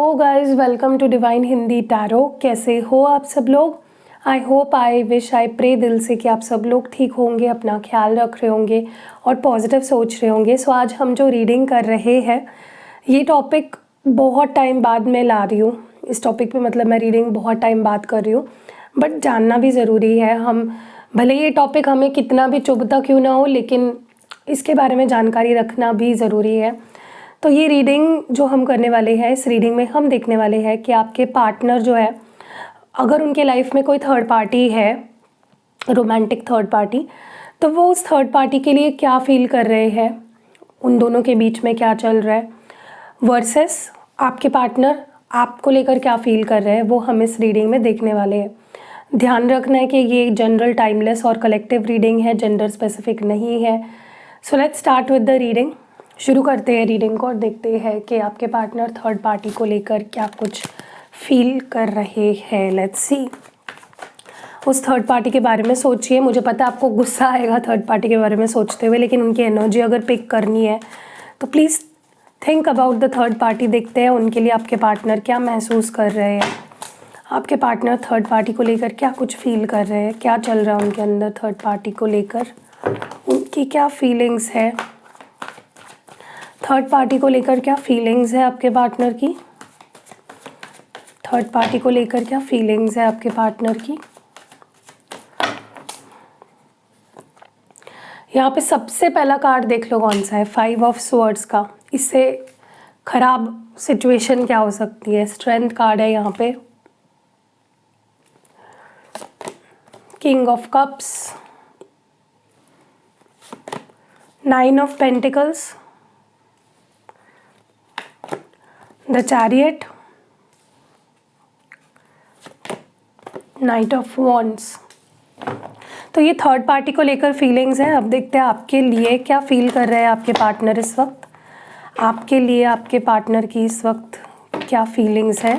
Hello guys, welcome to divine Hindi tarot. कैसे हो आप सब लोग? I hope, I wish, I pray दिल से कि आप सब लोग ठीक होंगे, अपना ख्याल रख रहे होंगे और पॉजिटिव सोच रहे होंगे। सो आज हम जो रीडिंग कर रहे हैं, ये टॉपिक बहुत टाइम बाद मैं ला रही हूँ। इस टॉपिक पे मतलब मैं रीडिंग बहुत टाइम बाद कर रही हूँ, बट जानना भी ज़रूरी है। हम भले ये टॉपिक हमें कितना भी चुभता क्यों ना हो, लेकिन इसके बारे में जानकारी रखना भी ज़रूरी है। तो ये रीडिंग जो हम करने वाले हैं, इस रीडिंग में हम देखने वाले हैं कि आपके पार्टनर जो है, अगर उनके लाइफ में कोई थर्ड पार्टी है, रोमांटिक थर्ड पार्टी, तो वो उस थर्ड पार्टी के लिए क्या फील कर रहे हैं, उन दोनों के बीच में क्या चल रहा है, वर्सेस आपके पार्टनर आपको लेकर क्या फील कर रहे हैं, वो हम इस रीडिंग में देखने वाले हैं। ध्यान रखना है कि ये जनरल, टाइमलेस और कलेक्टिव रीडिंग है, जेंडर स्पेसिफिक नहीं है। So let's start with the reading. शुरू करते हैं रीडिंग को और देखते हैं कि आपके पार्टनर थर्ड पार्टी को लेकर क्या कुछ फील कर रहे हैं। Let's see. उस थर्ड पार्टी के बारे में सोचिए। मुझे पता है आपको गुस्सा आएगा थर्ड पार्टी के बारे में सोचते हुए, लेकिन उनकी एनर्जी अगर पिक करनी है तो please think about the third party. देखते हैं उनके लिए आपके पार्टनर क्या महसूस कर रहे हैं, आपके पार्टनर थर्ड पार्टी को लेकर क्या कुछ फील कर रहे हैं, क्या चल रहा है उनके अंदर थर्ड पार्टी को लेकर, उनकी क्या फीलिंग्स है, थर्ड पार्टी को लेकर क्या फीलिंग्स है आपके पार्टनर की, थर्ड पार्टी को लेकर क्या फीलिंग्स है आपके पार्टनर की। यहाँ पे सबसे पहला कार्ड देख लो कौन सा है, 5 ऑफ स्वॉर्ड्स का। इससे खराब सिचुएशन क्या हो सकती है? स्ट्रेंथ कार्ड है यहाँ पे, king of cups, 9 of pentacles, the chariot, night of wands. तो ये थर्ड पार्टी को लेकर फीलिंग्स हैं। अब देखते हैं आपके लिए क्या फील कर रहे हैं आपके पार्टनर इस वक्त, आपके लिए आपके पार्टनर की इस वक्त क्या फीलिंग्स है।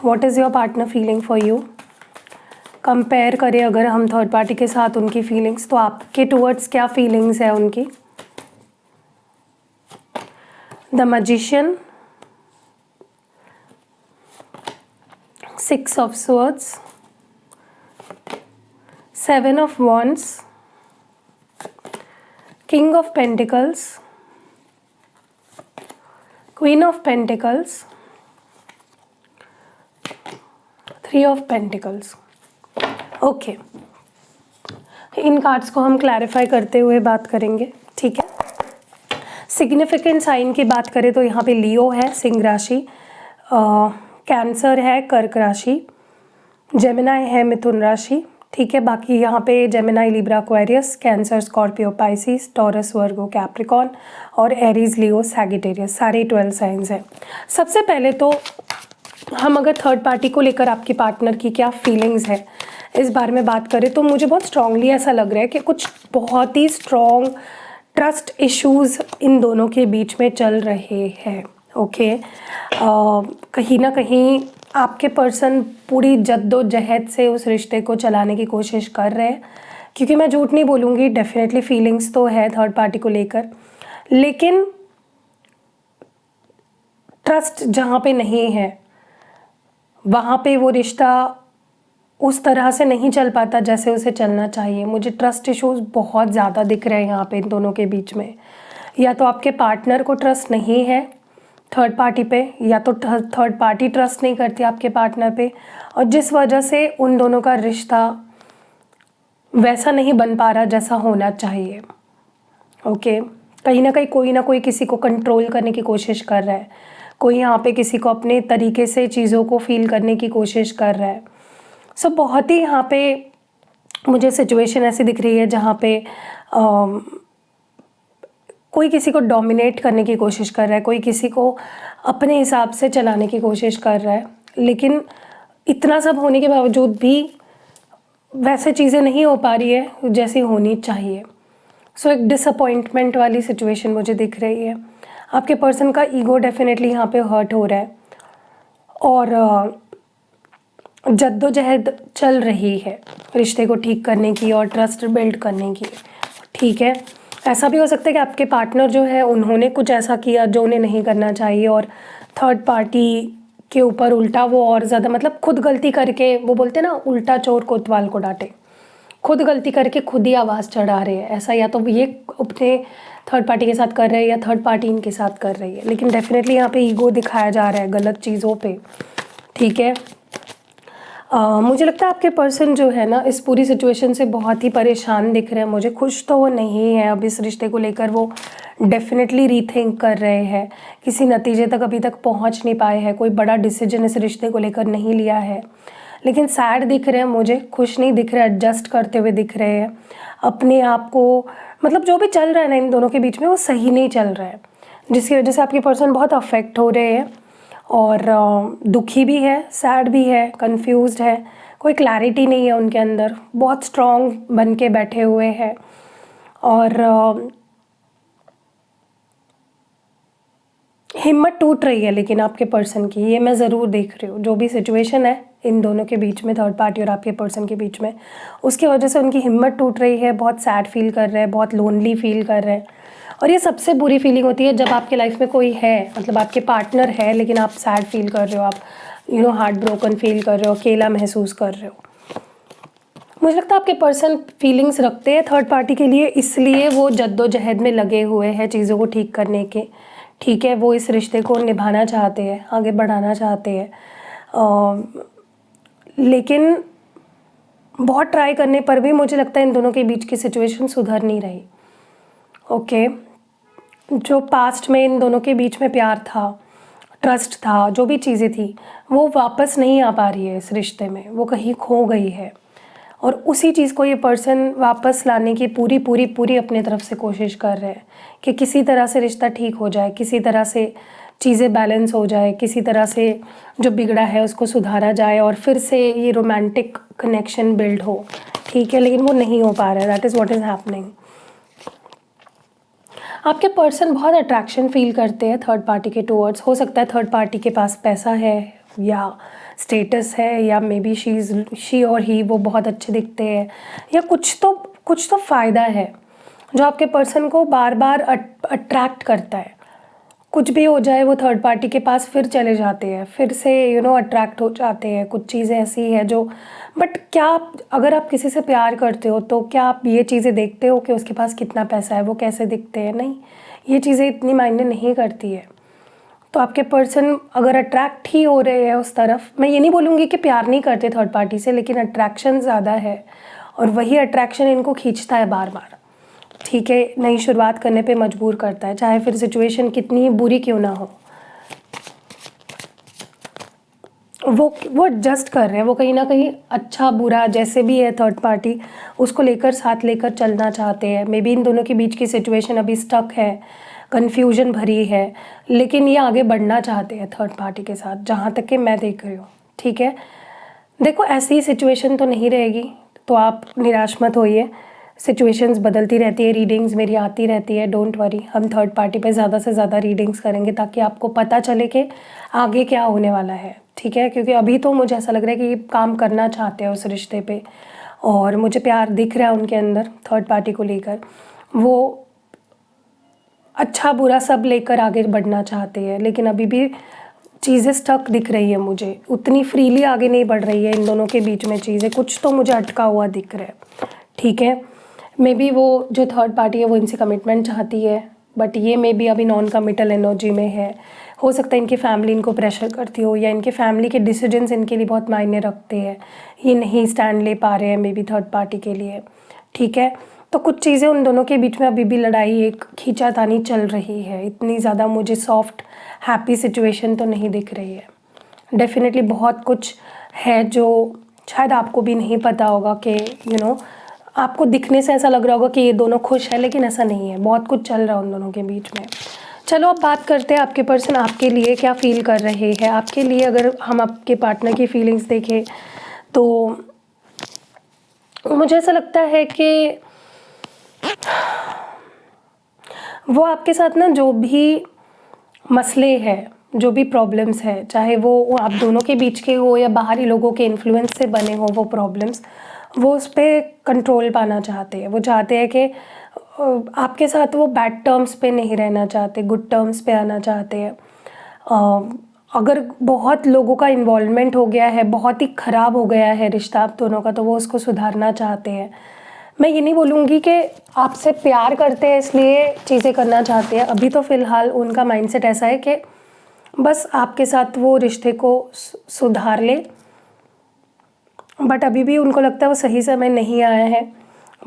What is your partner feeling for you? Compare करें अगर हम थर्ड पार्टी के साथ उनकी फीलिंग्स, तो आपके टुवर्ड्स क्या फीलिंग्स है उनकी। The magician, 6 of swords, 7 of wands, king of pentacles, queen of pentacles, 3 of pentacles. Okay, in cards को हम क्लैरिफाई करते हुए बात करेंगे, ठीक है। सिग्निफिकेंट साइन की बात करें तो यहाँ पे लियो है, सिंह राशि, कैंसर है, कर्क राशि, जेमिनाई है, मिथुन राशि, ठीक है। बाकी यहाँ पे Gemini, Libra, Aquarius, Cancer, Scorpio, Pisces, Taurus, Virgo, Capricorn और एरीज, लियो, सैगिटेरियस, सारे 12 साइंस हैं। सबसे पहले तो हम अगर थर्ड पार्टी को लेकर आपके पार्टनर की क्या फीलिंग्स है इस बारे में बात करें, तो मुझे बहुत स्ट्रांगली ऐसा लग रहा है कि कुछ बहुत ही स्ट्रॉन्ग ट्रस्ट इश्यूज़ इन दोनों के बीच में चल रहे हैं। ओके, कहीं ना कहीं आपके पर्सन पूरी जद्दोजहद से उस रिश्ते को चलाने की कोशिश कर रहे हैं, क्योंकि मैं झूठ नहीं बोलूँगी, डेफिनेटली फीलिंग्स तो है थर्ड पार्टी को लेकर, लेकिन ट्रस्ट जहाँ पे नहीं है वहाँ पे वो रिश्ता उस तरह से नहीं चल पाता जैसे उसे चलना चाहिए। मुझे ट्रस्ट इश्यूज बहुत ज़्यादा दिख रहे हैं यहाँ पे इन दोनों के बीच में। या तो आपके पार्टनर को ट्रस्ट नहीं है थर्ड पार्टी पे, या तो थर्ड पार्टी ट्रस्ट नहीं करती आपके पार्टनर पे, और जिस वजह से उन दोनों का रिश्ता वैसा नहीं बन पा रहा जैसा होना चाहिए। ओके, कहीं ना कहीं कोई ना कोई किसी को कंट्रोल करने की कोशिश कर रहा है, कोई यहाँ पे किसी को अपने तरीके से चीज़ों को फील करने की कोशिश कर रहा है। सो बहुत ही यहाँ पे मुझे सिचुएशन ऐसी दिख रही है जहाँ पे कोई किसी को डोमिनेट करने की कोशिश कर रहा है, कोई किसी को अपने हिसाब से चलाने की कोशिश कर रहा है, लेकिन इतना सब होने के बावजूद भी वैसे चीज़ें नहीं हो पा रही है जैसी होनी चाहिए। सो एक डिसअपॉइंटमेंट वाली सिचुएशन मुझे दिख रही है। आपके पर्सन का ईगो डेफिनेटली यहाँ पे हर्ट हो रहा है और जद्दोजहद चल रही है रिश्ते को ठीक करने की और ट्रस्ट बिल्ड करने की, ठीक है। ऐसा भी हो सकता है कि आपके पार्टनर जो है उन्होंने कुछ ऐसा किया जो उन्हें नहीं करना चाहिए और थर्ड पार्टी के ऊपर उल्टा वो और ज़्यादा, मतलब खुद गलती करके, वो बोलते हैं ना उल्टा चोर कोतवाल को डांटे, खुद गलती करके खुद ही आवाज़ चढ़ा रहे हैं ऐसा, या तो ये अपने थर्ड पार्टी के साथ कर रहे हैं या थर्ड पार्टी इनके साथ कर रही है। लेकिन डेफिनेटली यहाँ पे ईगो दिखाया जा रहा है गलत चीज़ों पे, ठीक है। मुझे लगता है आपके पर्सन जो है ना इस पूरी सिचुएशन से बहुत ही परेशान दिख रहे हैं मुझे, खुश तो वो नहीं है अब इस रिश्ते को लेकर, वो डेफिनेटली रीथिंक कर रहे हैं, किसी नतीजे तक अभी तक पहुंच नहीं पाए हैं, कोई बड़ा डिसीजन इस रिश्ते को लेकर नहीं लिया है। लेकिन सैड दिख रहे हैं मुझे, खुश नहीं दिख रहे, एडजस्ट करते हुए दिख रहे हैं अपने आप को, मतलब जो भी चल रहा है ना इन दोनों के बीच में वो सही नहीं चल रहा है, जिसकी वजह से आपके पर्सन बहुत अफेक्ट हो रहे हैं और दुखी भी है, सैड भी है, कंफ्यूज्ड है, कोई क्लैरिटी नहीं है उनके अंदर, बहुत स्ट्रॉन्ग बन के बैठे हुए हैं। और हिम्मत टूट रही है लेकिन आपके पर्सन की, ये मैं ज़रूर देख रही हूँ। जो भी सिचुएशन है इन दोनों के बीच में, थर्ड पार्टी और आपके पर्सन के बीच में, उसकी वजह से उनकी हिम्मत टूट रही है, बहुत सैड फील कर रहे हैं, बहुत लोनली फील कर रहे हैं। और ये सबसे बुरी फीलिंग होती है जब आपके लाइफ में कोई है, मतलब आपके पार्टनर है लेकिन आप सैड फील कर रहे हो, आप हार्ट ब्रोकन फील कर रहे हो, अकेला महसूस कर रहे हो। मुझे लगता है आपके पर्सन फीलिंग्स रखते हैं थर्ड पार्टी के लिए, इसलिए वो जद्दोजहद में लगे हुए हैं चीज़ों को ठीक करने के, ठीक है। वो इस रिश्ते को निभाना चाहते हैं, आगे बढ़ाना चाहते हैं, लेकिन बहुत ट्राई करने पर भी मुझे लगता है इन दोनों के बीच की सिचुएशन सुधर नहीं रही। ओके, जो पास्ट में इन दोनों के बीच में प्यार था, ट्रस्ट था, जो भी चीज़ें थी वो वापस नहीं आ पा रही है इस रिश्ते में, वो कहीं खो गई है। और उसी चीज़ को ये पर्सन वापस लाने की पूरी पूरी पूरी अपने तरफ से कोशिश कर रहे हैं कि किसी तरह से रिश्ता ठीक हो जाए, किसी तरह से चीज़ें बैलेंस हो जाए, किसी तरह से जो बिगड़ा है उसको सुधारा जाए और फिर से ये रोमांटिक कनेक्शन बिल्ड हो, ठीक है। लेकिन वो नहीं हो पा रहा है, that is what is happening. आपके पर्सन बहुत अट्रैक्शन फील करते हैं थर्ड पार्टी के टूवर्ड्स। हो सकता है थर्ड पार्टी के पास पैसा है या स्टेटस है, या मे बी शी और ही वो बहुत अच्छे दिखते हैं, या कुछ तो फ़ायदा है जो आपके पर्सन को बार बार अट्रैक्ट करता है। कुछ भी हो जाए वो थर्ड पार्टी के पास फिर चले जाते हैं, फिर से अट्रैक्ट हो जाते हैं। कुछ चीज़ें ऐसी है जो, बट क्या अगर आप किसी से प्यार करते हो तो क्या आप ये चीज़ें देखते हो कि उसके पास कितना पैसा है, वो कैसे दिखते हैं? नहीं, ये चीज़ें इतनी मायने नहीं करती है। तो आपके पर्सन अगर अट्रैक्ट ही हो रहे हैं उस तरफ, मैं ये नहीं बोलूँगी कि प्यार नहीं करते थर्ड पार्टी से, लेकिन अट्रैक्शन ज़्यादा है और वही अट्रैक्शन इनको खींचता है बार बार, ठीक है। नई शुरुआत करने पे मजबूर करता है, चाहे फिर सिचुएशन कितनी ही बुरी क्यों ना हो। वो एडजस्ट कर रहे हैं, वो कहीं ना कहीं अच्छा बुरा जैसे भी है थर्ड पार्टी, उसको लेकर साथ लेकर चलना चाहते हैं। मे बी इन दोनों के बीच की सिचुएशन अभी स्टक है, कन्फ्यूजन भरी है, लेकिन ये आगे बढ़ना चाहते हैं थर्ड पार्टी के साथ, जहाँ तक कि मैं देख रही हूँ, ठीक है। देखो ऐसी सिचुएशन तो नहीं रहेगी, तो आप निराश मत होइए, सिचुएशंस बदलती रहती है, रीडिंग्स मेरी आती रहती है, डोंट वरी। हम थर्ड पार्टी पे ज़्यादा से ज़्यादा रीडिंग्स करेंगे ताकि आपको पता चले कि आगे क्या होने वाला है, ठीक है। क्योंकि अभी तो मुझे ऐसा लग रहा है कि ये काम करना चाहते हैं उस रिश्ते पे, और मुझे प्यार दिख रहा है उनके अंदर थर्ड पार्टी को लेकर। वो अच्छा बुरा सब लेकर आगे बढ़ना चाहते हैं, लेकिन अभी भी चीज़ें स्टक दिख रही है मुझे, उतनी फ्रीली आगे नहीं बढ़ रही है इन दोनों के बीच में चीज़ें, कुछ तो मुझे अटका हुआ दिख रहा है, ठीक है। मे बी वो जो थर्ड पार्टी है वो इनसे कमिटमेंट चाहती है, बट ये मे बी अभी नॉन कमिटल एनर्जी में है। हो सकता है इनकी फैमिली इनको प्रेशर करती हो, या इनके फैमिली के डिसीजंस इनके लिए बहुत मायने रखते हैं, ये नहीं स्टैंड ले पा रहे हैं मे बी थर्ड पार्टी के लिए, ठीक है। तो कुछ चीज़ें उन दोनों के बीच में अभी भी लड़ाई, एक खींचातानी चल रही है। इतनी ज़्यादा मुझे सॉफ्ट हैप्पी सिचुएशन तो नहीं दिख रही है। डेफिनेटली बहुत कुछ है जो शायद आपको भी नहीं पता होगा कि आपको दिखने से ऐसा लग रहा होगा कि ये दोनों खुश है, लेकिन ऐसा नहीं है, बहुत कुछ चल रहा है उन दोनों के बीच में। चलो अब बात करते हैं आपके पर्सन आपके लिए क्या फ़ील कर रहे हैं। आपके लिए अगर हम आपके पार्टनर की फीलिंग्स देखें तो मुझे ऐसा लगता है कि वो आपके साथ ना जो भी मसले हैं, जो भी प्रॉब्लम्स है, चाहे वो आप दोनों के बीच के हो या बाहरी लोगों के इन्फ्लुएंस से बने हो वो प्रॉब्लम्स, वो उस पर कंट्रोल पाना चाहते हैं। वो चाहते हैं कि आपके साथ वो बैड टर्म्स पे नहीं रहना चाहते, गुड टर्म्स पे आना चाहते हैं। अगर बहुत लोगों का इन्वॉल्वमेंट हो गया है, बहुत ही ख़राब हो गया है रिश्ता आप दोनों का, तो वो उसको सुधारना चाहते हैं। मैं ये नहीं बोलूँगी कि आपसे प्यार करते हैं इसलिए चीज़ें करना चाहते हैं। अभी तो फ़िलहाल उनका माइंडसेट ऐसा है कि बस आपके साथ वो रिश्ते को सुधार ले, बट अभी भी उनको लगता है वो सही समय नहीं आया है।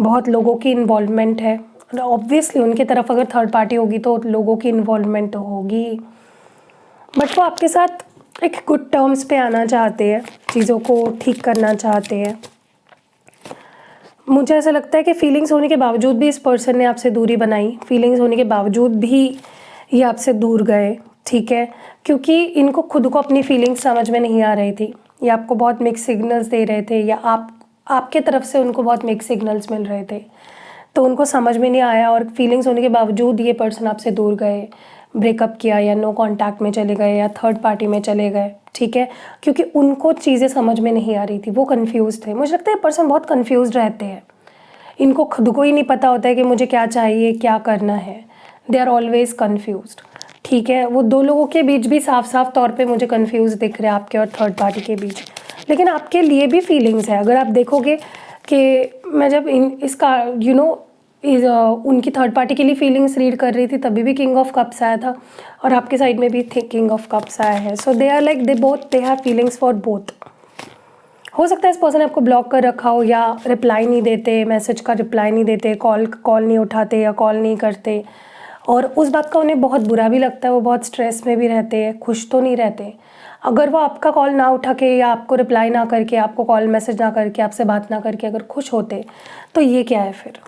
बहुत लोगों की इन्वॉल्वमेंट है, ऑब्वियसली उनकी तरफ अगर थर्ड पार्टी होगी तो लोगों की इन्वॉल्वमेंट तो होगी, बट वो आपके साथ एक गुड टर्म्स पे आना चाहते हैं, चीज़ों को ठीक करना चाहते हैं। मुझे ऐसा लगता है कि फीलिंग्स होने के बावजूद भी इस पर्सन ने आपसे दूरी बनाई, फीलिंग्स होने के बावजूद भी ये आपसे दूर गए, ठीक है, क्योंकि इनको खुद को अपनी फीलिंग्स समझ में नहीं आ रही थी। ये आपको बहुत मिक्स सिग्नल्स दे रहे थे, या आपके तरफ से उनको बहुत मिक्स सिग्नल्स मिल रहे थे, तो उनको समझ में नहीं आया और फीलिंग्स होने के बावजूद ये पर्सन आपसे दूर गए, ब्रेकअप किया, या नो कांटेक्ट में चले गए, या थर्ड पार्टी में चले गए, ठीक है, क्योंकि उनको चीज़ें समझ में नहीं आ रही थी, वो कंफ्यूज थे। मुझे लगता है ये पर्सन बहुत कंफ्यूज रहते हैं, इनको खुद को ही नहीं पता होता है कि मुझे क्या चाहिए, क्या करना है। दे आर ऑलवेज कन्फ्यूज्ड, ठीक है। वो दो लोगों के बीच भी साफ साफ तौर पे मुझे कंफ्यूज दिख रहे हैं, आपके और थर्ड पार्टी के बीच, लेकिन आपके लिए भी फीलिंग्स है। अगर आप देखोगे कि मैं जब इसका उनकी थर्ड पार्टी के लिए फीलिंग्स रीड कर रही थी, तभी भी किंग ऑफ कप्स आया था, और आपके साइड में भी किंग ऑफ कप्स आया है। So they are like they have feelings for both. हो सकता है इस पर्सन ने आपको ब्लॉक कर रखा हो, या रिप्लाई नहीं देते, मैसेज का रिप्लाई नहीं देते, कॉल नहीं उठाते या कॉल नहीं करते, और उस बात का उन्हें बहुत बुरा भी लगता है। वो बहुत स्ट्रेस में भी रहते हैं, खुश तो नहीं रहते। अगर वो आपका कॉल ना उठा के, या आपको रिप्लाई ना करके, आपको कॉल मैसेज ना करके, आपसे बात ना करके अगर खुश होते, तो ये क्या है फिर?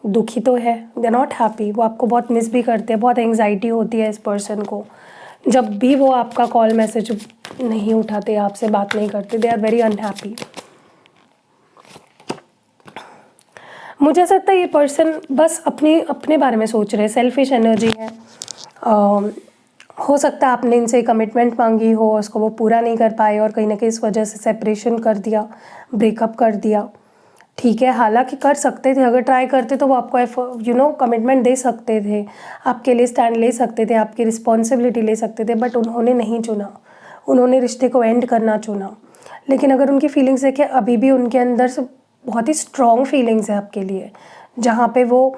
दुखी तो है, दे आर नॉट हैप्पी। वो आपको बहुत मिस भी करते हैं, बहुत एंग्जाइटी होती है इस पर्सन को जब भी वो आपका कॉल मैसेज नहीं उठाते, आपसे बात नहीं करते। They are very unhappy. मुझे ऐसा लगता है ये पर्सन बस अपने बारे में सोच रहे हैं, सेल्फिश एनर्जी है। हो सकता है आपने इनसे कमिटमेंट मांगी हो, उसको वो पूरा नहीं कर पाए, और कहीं ना कहीं इस वजह से सेपरेशन कर दिया, ब्रेकअप कर दिया, ठीक है। हालांकि कर सकते थे, अगर ट्राई करते तो वो आपको कमिटमेंट दे सकते थे, आपके लिए स्टैंड ले सकते थे, आपकी रिस्पॉन्सिबिलिटी ले सकते थे, बट उन्होंने नहीं चुना। उन्होंने रिश्ते को एंड करना चुना। लेकिन अगर उनकी फीलिंग्स देखें, अभी भी उनके अंदर से बहुत ही स्ट्रॉन्ग फीलिंग्स है आपके लिए, जहाँ पे वो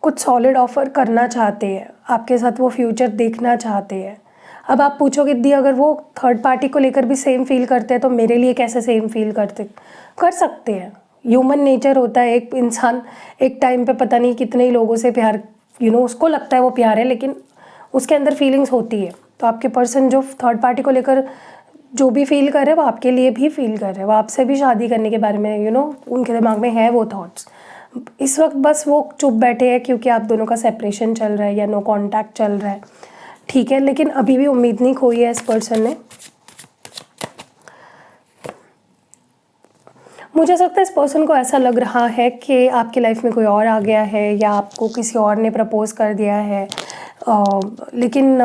कुछ सॉलिड ऑफर करना चाहते हैं आपके साथ, वो फ्यूचर देखना चाहते हैं। अब आप पूछोगे दी, अगर वो थर्ड पार्टी को लेकर भी सेम फील करते हैं, तो मेरे लिए कैसे सेम फील कर सकते हैं? ह्यूमन नेचर होता है, एक इंसान एक टाइम पे पता नहीं कितने ही लोगों से प्यार उसको लगता है वो प्यार है, लेकिन उसके अंदर फीलिंग्स होती है। तो आपके पर्सन जो थर्ड पार्टी को लेकर जो भी फील कर रहे हैं, वो आपके लिए भी फील कर रहे हैं, वो आपसे भी शादी करने के बारे में उनके दिमाग में है वो थॉट्स। इस वक्त बस वो चुप बैठे हैं क्योंकि आप दोनों का सेपरेशन चल रहा है या नो कॉन्टैक्ट चल रहा है, ठीक है। लेकिन अभी भी उम्मीद नहीं खोई है इस पर्सन ने। मुझे ऐसा लगता है इस पर्सन को ऐसा लग रहा है कि आपकी लाइफ में कोई और आ गया है, या आपको किसी और ने प्रपोज़ कर दिया है, लेकिन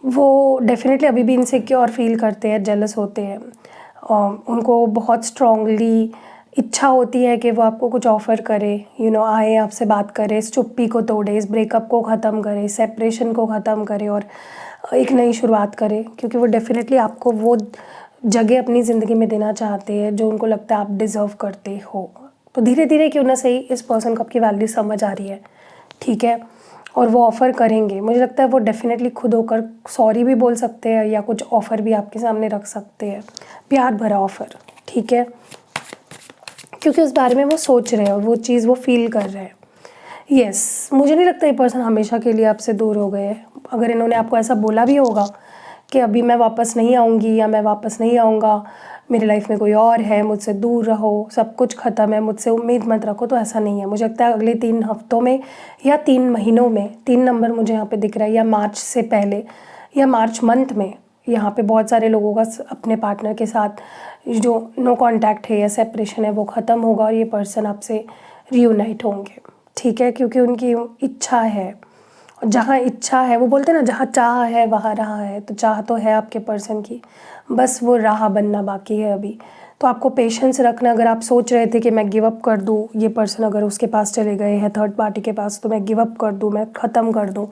वो डेफिनेटली अभी भी इनसिक्योर फील करते हैं, जेलस होते हैं। उनको बहुत स्ट्रांगली इच्छा होती है कि वो आपको कुछ ऑफ़र करे, आए आपसे बात करे, इस चुप्पी को तोड़े, इस ब्रेकअप को ख़त्म करे, सेपरेशन को ख़त्म करे और एक नई शुरुआत करे, क्योंकि वो डेफिनेटली आपको वो जगह अपनी ज़िंदगी में देना चाहते हैं जो उनको लगता है आप डिज़र्व करते हो। तो धीरे धीरे क्यों ना सही, इस पर्सन को आपकी वैल्यू समझ आ रही है, ठीक है, और वो ऑफ़र करेंगे। मुझे लगता है वो डेफिनेटली खुद होकर सॉरी भी बोल सकते हैं, या कुछ ऑफ़र भी आपके सामने रख सकते हैं, प्यार भरा ऑफ़र, ठीक है, क्योंकि उस बारे में वो सोच रहे हैं और वो चीज़ वो फील कर रहे हैं। यस, मुझे नहीं लगता ये पर्सन हमेशा के लिए आपसे दूर हो गए हैं। अगर इन्होंने आपको ऐसा बोला भी होगा कि अभी मैं वापस नहीं आऊँगी, या मैं वापस नहीं आऊँगा, मेरी लाइफ में कोई और है, मुझसे दूर रहो, सब कुछ ख़त्म है, मुझसे उम्मीद मत रखो, तो ऐसा नहीं है। मुझे लगता है अगले 3 हफ्तों में या 3 महीनों में, 3 नंबर मुझे यहाँ पे दिख रहा है, या मार्च से पहले या मार्च मंथ में, यहाँ पे बहुत सारे लोगों का अपने पार्टनर के साथ जो नो कांटेक्ट है या सेपरेशन है वो ख़त्म होगा, और ये पर्सन आपसे रियूनाइट होंगे, ठीक है, क्योंकि उनकी इच्छा है। जहाँ इच्छा है, वो बोलते हैं ना, जहाँ चाह है वहाँ राह है, तो चाह तो है आपके पर्सन की, बस वो राह बनना बाकी है अभी। तो आपको पेशेंस रखना। अगर आप सोच रहे थे कि मैं गिव अप कर दूँ, ये पर्सन अगर उसके पास चले गए हैं थर्ड पार्टी के पास, तो मैं गिव अप कर दूँ, मैं ख़त्म कर दूँ,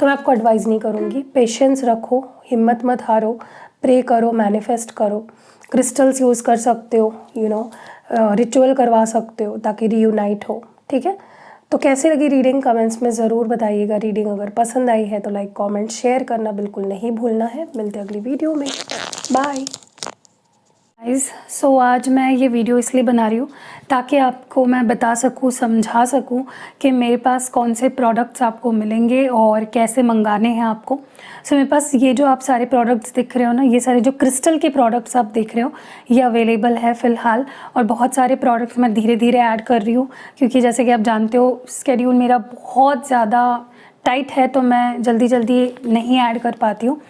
तो मैं आपको एडवाइज़ नहीं करूँगी। पेशेंस रखो, हिम्मत मत हारो, प्रे करो, मैनिफेस्ट करो, क्रिस्टल्स यूज़ कर सकते हो, रिचुअल करवा सकते हो ताकि रीयूनाइट हो, ठीक है। तो कैसी लगी रीडिंग कमेंट्स में ज़रूर बताइएगा। रीडिंग अगर पसंद आई है तो लाइक कमेंट शेयर करना बिल्कुल नहीं भूलना है। मिलते हैं अगली वीडियो में, बाय गाइस। सो आज मैं ये वीडियो इसलिए बना रही हूँ ताकि आपको मैं बता सकूँ, समझा सकूँ कि मेरे पास कौन से प्रोडक्ट्स आपको मिलेंगे और कैसे मंगाने हैं आपको। सो मेरे पास ये जो आप सारे प्रोडक्ट्स दिख रहे हो ना, ये सारे जो क्रिस्टल के प्रोडक्ट्स आप देख रहे हो, ये अवेलेबल है फ़िलहाल। और बहुत सारे प्रोडक्ट्स मैं धीरे धीरे ऐड कर रही हूँ क्योंकि जैसे कि आप जानते हो स्केड्यूल मेरा बहुत ज़्यादा टाइट है, तो मैं जल्दी जल्दी नहीं ऐड कर पाती हूँ।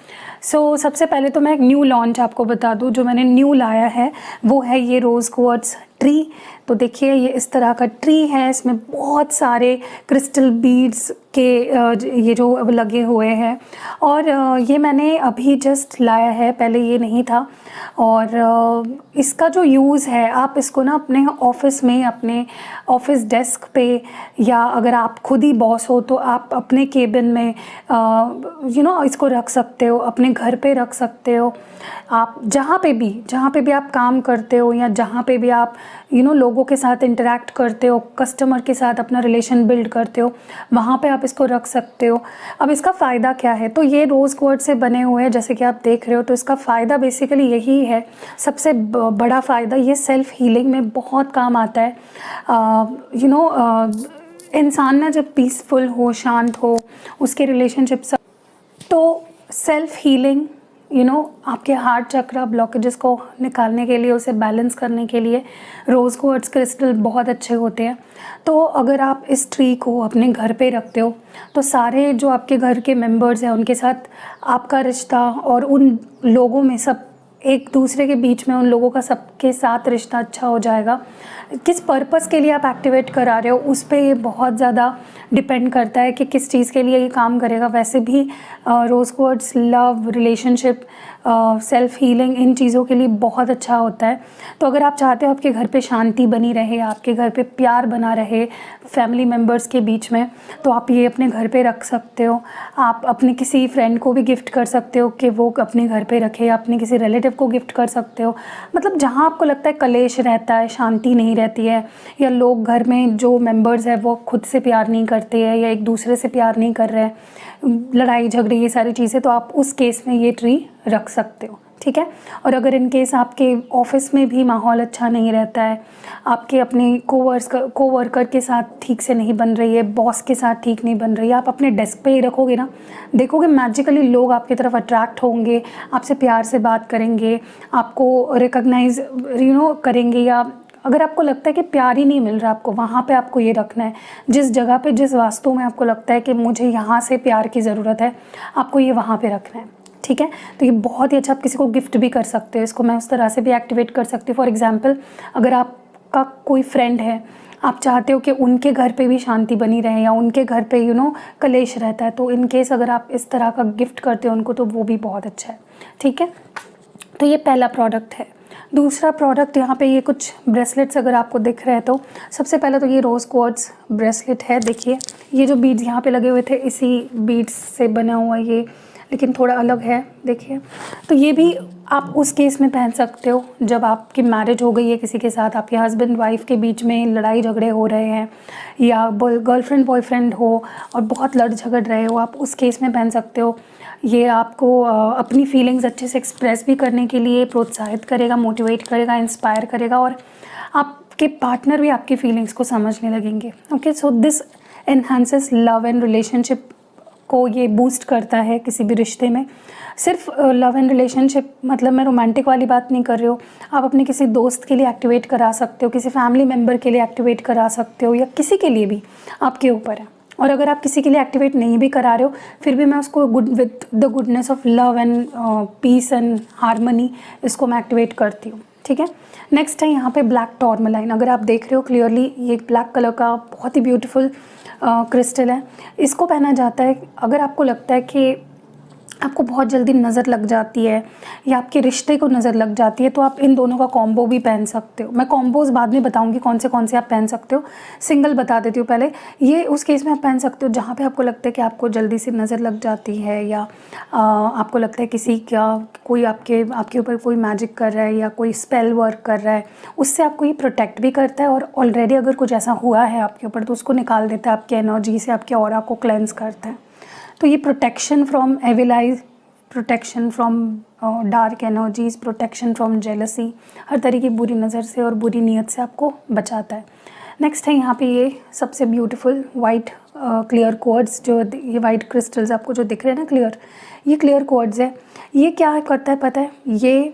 सो सबसे पहले तो मैं एक न्यू लॉन्च आपको बता दूँ। जो मैंने न्यू लाया है वो है ये रोज़ क्वार्ट्ज ट्री। तो देखिए ये इस तरह का ट्री है, इसमें बहुत सारे क्रिस्टल बीड्स के ये जो लगे हुए हैं। और ये मैंने अभी जस्ट लाया है, पहले ये नहीं था। और इसका जो यूज़ है, आप इसको ना अपने ऑफिस में, अपने ऑफिस डेस्क पे, या अगर आप खुद ही बॉस हो तो आप अपने केबिन में इसको रख सकते हो, अपने घर पे रख सकते हो। आप जहाँ पे भी आप काम करते हो या जहाँ पे भी आप लोगों के साथ इंटरेक्ट करते हो, कस्टमर के साथ अपना रिलेशन बिल्ड करते हो, वहाँ पे आप इसको रख सकते हो। अब इसका फ़ायदा क्या है, तो ये रोज़ क्वार्ट्ज से बने हुए हैं जैसे कि आप देख रहे हो। तो इसका फ़ायदा बेसिकली यही है, सबसे बड़ा फ़ायदा ये सेल्फ़ हीलिंग में बहुत काम आता है। इंसान ना जब पीसफुल हो, शांत हो, उसके रिलेशनशिप सब, तो सेल्फ़ हीलिंग आपके हार्ट चक्रा ब्लॉकेजेस को निकालने के लिए, उसे बैलेंस करने के लिए रोज़ क्वार्ट्ज क्रिस्टल बहुत अच्छे होते हैं। तो अगर आप इस ट्री को अपने घर पे रखते हो तो सारे जो आपके घर के मेंबर्स हैं उनके साथ आपका रिश्ता, और उन लोगों में सब एक दूसरे के बीच में, उन लोगों का सबके साथ रिश्ता अच्छा हो जाएगा। किस पर्पस के लिए आप एक्टिवेट करा रहे हो उस पे ये बहुत ज़्यादा डिपेंड करता है कि किस चीज़ के लिए ये काम करेगा। वैसे भी rose quartz love, relationship, self healing, इन चीज़ों के लिए बहुत अच्छा होता है। तो अगर आप चाहते हो आपके घर पे शांति बनी रहे, आपके घर पे प्यार बना रहे फैमिली मेम्बर्स के बीच में, तो आप ये अपने घर पे रख सकते हो। आप अपने किसी फ्रेंड को भी गिफ्ट कर सकते हो कि वो अपने घर पे रखे, या अपने किसी रिलेटिव को गिफ्ट कर सकते हो। मतलब जहाँ आपको लगता है कलेश रहता है, शांति नहीं रहती है, या लोग घर में जो मेंबर्स हैं वो खुद से प्यार नहीं करते हैं या एक दूसरे से प्यार नहीं कर रहे हैं, लड़ाई झगड़े, ये सारी चीज़ें, तो आप उस केस में ये ट्री रख सकते हो, ठीक है। और अगर इन केस आपके ऑफिस में भी माहौल अच्छा नहीं रहता है, आपके अपने कोवर्कर के साथ ठीक से नहीं बन रही है, बॉस के साथ ठीक नहीं बन रही है, आप अपने डेस्क पे ही रखोगे ना, देखोगे मैजिकली लोग आपकी तरफ अट्रैक्ट होंगे, आपसे प्यार से बात करेंगे, आपको रिकॉग्नाइज करेंगे। या अगर आपको लगता है कि प्यार ही नहीं मिल रहा आपको, वहाँ पे आपको ये रखना है। जिस जगह पे, जिस वास्तु में आपको लगता है कि मुझे यहाँ से प्यार की ज़रूरत है, आपको ये वहाँ पे रखना है, ठीक है। तो ये बहुत ही अच्छा, आप किसी को गिफ्ट भी कर सकते हो इसको। मैं उस तरह से भी एक्टिवेट कर सकती हूँ। फॉर एग्जांपल, अगर आपका कोई फ्रेंड है, आप चाहते हो कि उनके घर पे भी शांति बनी रहे, या उनके घर पे कलेश रहता है, तो इन केस अगर आप इस तरह का गिफ्ट करते हो उनको, तो वो भी बहुत अच्छा है, ठीक है। तो ये पहला प्रोडक्ट है। दूसरा प्रोडक्ट, यहाँ पे ये कुछ ब्रेसलेट्स अगर आपको दिख रहे हैं, तो सबसे पहले तो ये रोज़ क्वार्ट्ज ब्रेसलेट है। देखिए ये जो बीड्स यहाँ पे लगे हुए थे, इसी बीड्स से बना हुआ ये, लेकिन थोड़ा अलग है, देखिए। तो ये भी आप उस केस में पहन सकते हो जब आपकी मैरिज हो गई है किसी के साथ, आपके हस्बैंड वाइफ के बीच में लड़ाई झगड़े हो रहे हैं, या गर्लफ्रेंड बॉयफ्रेंड हो और बहुत लड़ झगड़ रहे हो, आप उस केस में पहन सकते हो। ये आपको अपनी फीलिंग्स अच्छे से एक्सप्रेस भी करने के लिए प्रोत्साहित करेगा, मोटिवेट करेगा, इंस्पायर करेगा, और आपके पार्टनर भी आपकी फीलिंग्स को समझने लगेंगे। Okay, so this enhances love and relationship को ये बूस्ट करता है किसी भी रिश्ते में। सिर्फ लव एंड रिलेशनशिप मतलब मैं रोमांटिक वाली बात नहीं कर रही हूँ, आप अपने किसी दोस्त के लिए एक्टिवेट करा सकते हो, किसी फैमिली मेम्बर के लिए एक्टिवेट करा सकते हो, या किसी के लिए भी, आपके ऊपर है। और अगर आप किसी के लिए एक्टिवेट नहीं भी करा रहे हो, फिर भी मैं उसको with the goodness of love and peace and harmony, इसको मैं एक्टिवेट करती हूँ, ठीक है। नेक्स्ट है यहाँ पे ब्लैक टॉर्मलाइन। अगर आप देख रहे हो क्लियरली, ये ब्लैक कलर का बहुत ही ब्यूटीफुल क्रिस्टल है। इसको पहना जाता है अगर आपको लगता है कि आपको बहुत जल्दी नज़र लग जाती है या आपके रिश्ते को नज़र लग जाती है, तो आप इन दोनों का कॉम्बो भी पहन सकते हो। मैं कॉम्बोज़ बाद में बताऊंगी कौन से आप पहन सकते हो, सिंगल बता देती हूँ पहले। ये उस केस में आप पहन सकते हो जहाँ पे आपको लगता है कि आपको जल्दी से नज़र लग जाती है, या आपको लगता है किसी का कोई आपके ऊपर कोई मैजिक कर रहा है या कोई स्पेल वर्क कर रहा है, उससे आपको ये प्रोटेक्ट भी करता है, और ऑलरेडी अगर कुछ ऐसा हुआ है आपके ऊपर तो उसको निकाल देता है आपकी एनर्जी से, आपके ऑरा को क्लेंस करता है। तो ये protection from evil eyes, protection from dark energies, protection from jealousy, हर तरह की बुरी नज़र से और बुरी नीयत से आपको बचाता है। नेक्स्ट है यहाँ पे ये सबसे ब्यूटीफुल वाइट क्लियर क्वार्ट्ज, जो ये वाइट क्रिस्टल्स आपको जो दिख रहे हैं ना क्लियर, ये क्लियर क्वार्ट्ज है। ये क्या करता है पता है, ये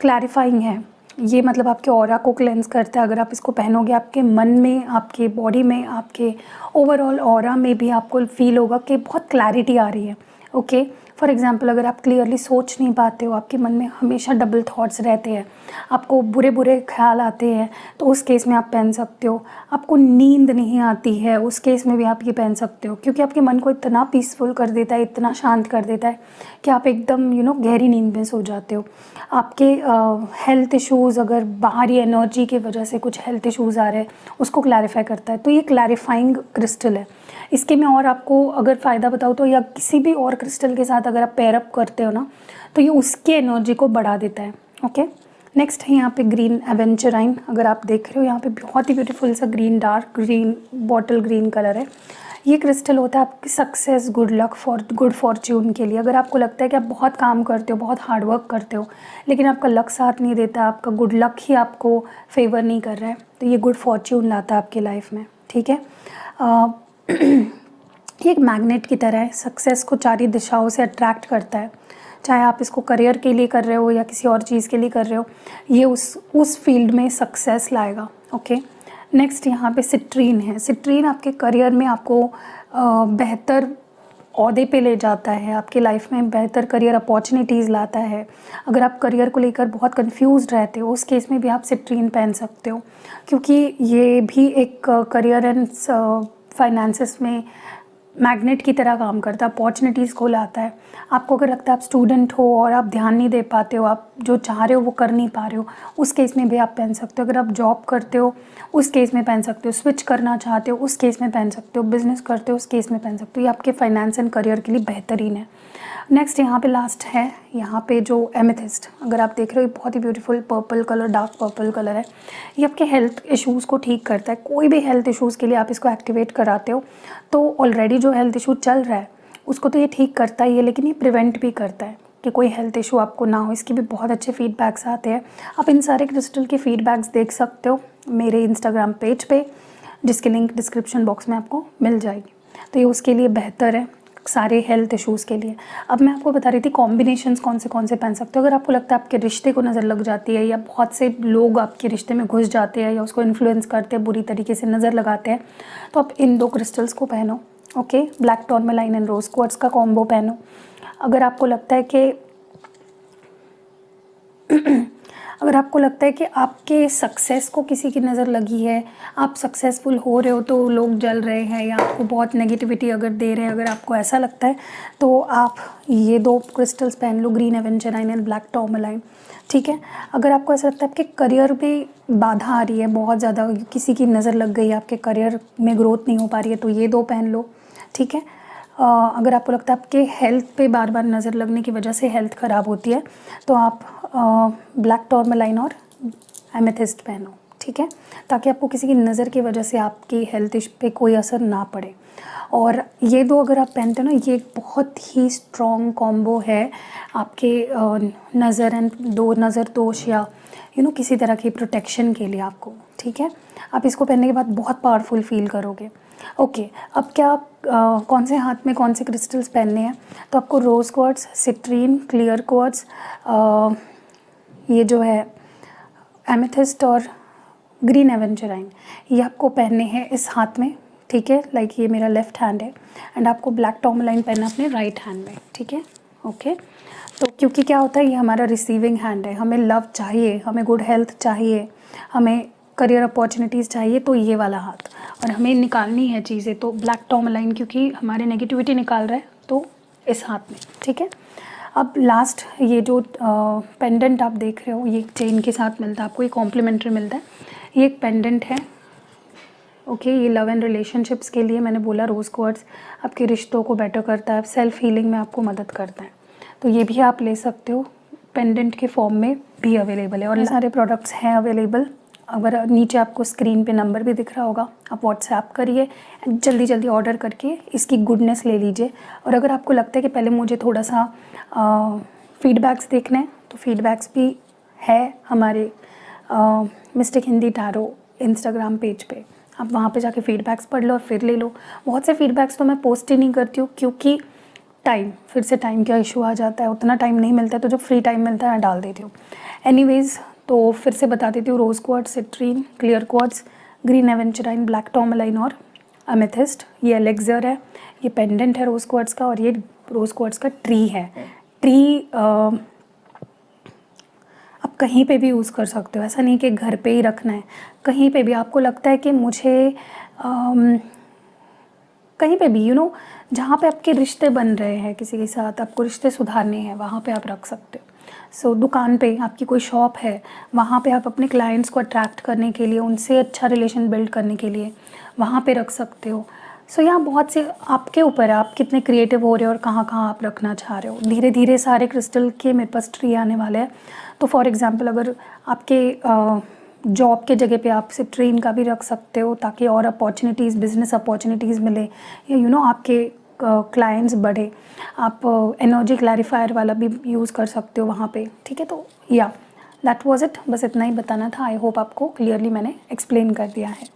क्लैरिफाइंग है, ये मतलब आपके ऑरा को क्लेंस करता है। अगर आप इसको पहनोगे आपके मन में, आपके बॉडी में, आपके ओवरऑल ऑरा में भी आपको फील होगा कि बहुत क्लैरिटी आ रही है। ओके, फॉर एग्जांपल अगर आप क्लियरली सोच नहीं पाते हो, आपके मन में हमेशा डबल थॉट्स रहते हैं, आपको बुरे बुरे ख्याल आते हैं, तो उस केस में आप पहन सकते हो। आपको नींद नहीं आती है, उस केस में भी आप ये पहन सकते हो, क्योंकि आपके मन को इतना पीसफुल कर देता है, इतना शांत कर देता है कि आप एकदम गहरी नींद में सो जाते हो। आपके हेल्थ इश्यूज़, अगर बाहरी एनर्जी की वजह से कुछ हेल्थ इश्यूज़ आ रहे हैं, उसको क्लैरिफाई करता है। तो ये क्लैरिफाइंग क्रिस्टल है। इसके मैं और आपको अगर फ़ायदा बताऊँ तो, या किसी भी और क्रिस्टल के साथ अगर आप पेयर अप करते हो ना, तो ये उसकी एनर्जी को बढ़ा देता है। ओके, नेक्स्ट है यहाँ पे ग्रीन एवेंचराइन। अगर आप देख रहे हो यहाँ पे बहुत ही ब्यूटीफुल सा green, dark green, bottle green colour है। ये क्रिस्टल होता है आपकी success, good luck, good Fortune के लिए। अगर आपको लगता है कि आप बहुत काम करते हो, बहुत हार्ड वर्क करते हो, लेकिन आपका लक साथ नहीं देता, आपका गुड लक ही आपको फेवर नहीं कर रहा है, तो ये गुड फॉर्च्यून लाता है आपकी लाइफ में। ठीक है, ये एक मैग्नेट की तरह है, सक्सेस को चारों दिशाओं से अट्रैक्ट करता है। चाहे आप इसको करियर के लिए कर रहे हो या किसी और चीज़ के लिए कर रहे हो, ये उस फील्ड में सक्सेस लाएगा। ओके, नेक्स्ट यहाँ पे सिट्रीन है। सिट्रीन आपके करियर में आपको बेहतर ओहदे पे ले जाता है, आपके लाइफ में बेहतर करियर अपॉर्चुनिटीज़ लाता है। अगर आप करियर को लेकर बहुत कंफ्यूज्ड रहते हो, उस केस में भी आप सिट्रीन पहन सकते हो, क्योंकि ये भी एक करियर एंड फाइनेंसेस में मैग्नेट की तरह काम करता है, अपॉर्चुनिटीज़ को लाता है। आपको अगर लगता है आप स्टूडेंट हो और आप ध्यान नहीं दे पाते हो, आप जो चाह रहे हो वो कर नहीं पा रहे हो, उस केस में भी आप पहन सकते हो। अगर आप जॉब करते हो, उस केस में पहन सकते हो। स्विच करना चाहते हो, उस केस में पहन सकते हो। बिज़नेस करते हो, उस केस में पहन सकते हो। ये आपके फाइनेंस एंड करियर के लिए बेहतरीन है। नेक्स्ट यहाँ पे लास्ट है, यहाँ पे जो एमेथिस्ट, अगर आप देख रहे हो बहुत ही beautiful purple colour, dark purple colour है। ये आपके हेल्थ इश्यूज़ को ठीक करता है। कोई भी हेल्थ इश्यूज़ के लिए आप इसको एक्टिवेट कराते हो, तो ऑलरेडी जो हेल्थ इशू चल रहा है उसको तो ये ठीक करता ही है, लेकिन ये प्रिवेंट भी करता है कि कोई हेल्थ इशू आपको ना हो। इसके भी बहुत अच्छे फीडबैक्स आते हैं। आप इन सारे क्रिस्टल के फीडबैक्स देख सकते हो मेरे इंस्टाग्राम पेज पे, जिसकी लिंक डिस्क्रिप्शन बॉक्स में आपको मिल जाएगी। तो ये उसके लिए बेहतर है, सारे हेल्थ इश्यूज़ के लिए। अब मैं आपको बता रही थी कॉम्बिनेशंस कौन से पहन सकते हो। अगर आपको लगता है आपके रिश्ते को नज़र लग जाती है, या बहुत से लोग आपके रिश्ते में घुस जाते हैं या उसको इन्फ्लुएंस करते हैं, बुरी तरीके से नज़र लगाते हैं, तो आप इन 2 क्रिस्टल्स को पहनो। Okay, black tourmaline and rose quartz का कॉम्बो पहनो। अगर आपको लगता है कि अगर आपको लगता है कि आपके सक्सेस को किसी की नज़र लगी है, आप सक्सेसफुल हो रहे हो तो लोग जल रहे हैं, या आपको बहुत नेगेटिविटी अगर दे रहे हैं, अगर आपको ऐसा लगता है, तो आप ये 2 क्रिस्टल्स पहन लो, ग्रीन एवेंचराइन एंड ब्लैक टूरमैलाइन। ठीक है, अगर आपको ऐसा लगता है आपके करियर में बाधा आ रही है, बहुत ज़्यादा किसी की नज़र लग गई, आपके करियर में ग्रोथ नहीं हो पा रही है, तो ये 2 पहन लो। ठीक है, अगर आपको लगता है आपके हेल्थ पे बार बार नज़र लगने की वजह से हेल्थ ख़राब होती है, तो आप ब्लैक टूरमैलाइन और एमेथिस्ट पहनो। ठीक है, ताकि आपको किसी की नज़र की वजह से आपकी हेल्थ पे कोई असर ना पड़े। और ये 2 अगर आप पहनते हो ना, ये एक बहुत ही स्ट्रॉन्ग कॉम्बो है आपके नज़र एंड नज़र दोष या किसी तरह की प्रोटेक्शन के लिए आपको। ठीक है, आप इसको पहनने के बाद बहुत पावरफुल फील करोगे। ओके, अब क्या आप कौन से हाथ में कौन से क्रिस्टल्स पहनने हैं, तो आपको रोज़ क्वार्ट्ज, सिट्रीन, क्लियर क्वार्ट्ज, ये जो है एमेथिस्ट और ग्रीन एवेंचराइन, ये आपको पहनने हैं इस हाथ में। ठीक है, लाइक ये मेरा लेफ़्ट हैंड है, एंड आपको ब्लैक टूरमैलाइन पहनना अपने राइट हैंड में। ठीक है, ओके, तो क्योंकि क्या होता है, ये हमारा रिसीविंग हैंड है। हमें लव चाहिए, हमें गुड हेल्थ चाहिए, हमें करियर अपॉर्चुनिटीज़ चाहिए, तो ये वाला हाथ, और हमें निकालनी है चीज़ें, तो ब्लैक टूरमैलाइन क्योंकि हमारे नेगेटिविटी निकाल रहा है, तो इस हाथ में, ठीक है। अब लास्ट ये जो पेंडेंट आप देख रहे हो, ये चेन के साथ मिलता है आपको, ये कॉम्प्लीमेंट्री मिलता है। ये एक पेंडेंट है, ओके। ये लव एंड रिलेशनशिप्स के लिए मैंने बोला रोज़ क्वार्ट्ज आपके रिश्तों को बेटर करता है, सेल्फ हीलिंग में आपको मदद करता है, तो ये भी आप ले सकते हो। पेंडेंट के फॉर्म में भी अवेलेबल है और सारे प्रोडक्ट्स हैं अवेलेबल। अगर नीचे आपको स्क्रीन पे नंबर भी दिख रहा होगा, आप व्हाट्सएप करिए, जल्दी जल्दी ऑर्डर करके इसकी गुडनेस ले लीजिए। और अगर आपको लगता है कि पहले मुझे थोड़ा सा फीडबैक्स देखने हैं, तो फीडबैक्स भी है हमारे mistake Hindi tarot Instagram page पे, आप वहाँ पे जाके फीडबैक्स पढ़ लो और फिर ले लो। बहुत से फीडबैक्स तो मैं पोस्ट ही नहीं करती हूँ, क्योंकि फिर से टाइम का इशू आ जाता है, उतना टाइम नहीं मिलता है, तो जब फ्री टाइम मिलता है मैं डाल देती हूँ। एनीवेज़, तो फिर से बता देती हूँ, rose quartz, citrine, clear quartz, green aventurine, black tourmaline और अमेथिस्ट। ये एलेक्सर है, ये पेंडेंट है रोज़ क्वार्ट्ज का, और ये रोज़ क्वार्ट्ज का ट्री है। ट्री आप कहीं पे भी यूज़ कर सकते हो, ऐसा नहीं कि घर पे ही रखना है, कहीं पे भी आपको लगता है कि मुझे कहीं पे भी जहाँ पे आपके रिश्ते बन रहे हैं किसी के साथ, आपको रिश्ते सुधारने हैं, वहाँ पे आप रख सकते हो। सो दुकान पे आपकी कोई शॉप है, वहाँ पे आप अपने क्लाइंट्स को अट्रैक्ट करने के लिए, उनसे अच्छा रिलेशन बिल्ड करने के लिए वहाँ पे रख सकते हो। सो यहाँ बहुत से आपके ऊपर है, आप कितने क्रिएटिव हो रहे हो और कहाँ कहाँ आप रखना चाह रहे हो। धीरे धीरे सारे क्रिस्टल के मेरे पास ट्री आने वाले हैं। तो फॉर एग्ज़ाम्पल, अगर आपके जॉब के जगह पे आप सिट्रीन का भी रख सकते हो, ताकि और अपॉर्चुनिटीज़, बिजनेस अपॉर्चुनिटीज़ मिले, या आपके क्लाइंट्स बढ़े। आप एनर्जी क्लैरिफायर वाला भी यूज़ कर सकते हो वहाँ पे, ठीक है। तो या दैट वाज इट, बस इतना ही बताना था। आई होप आपको क्लियरली मैंने एक्सप्लेन कर दिया है।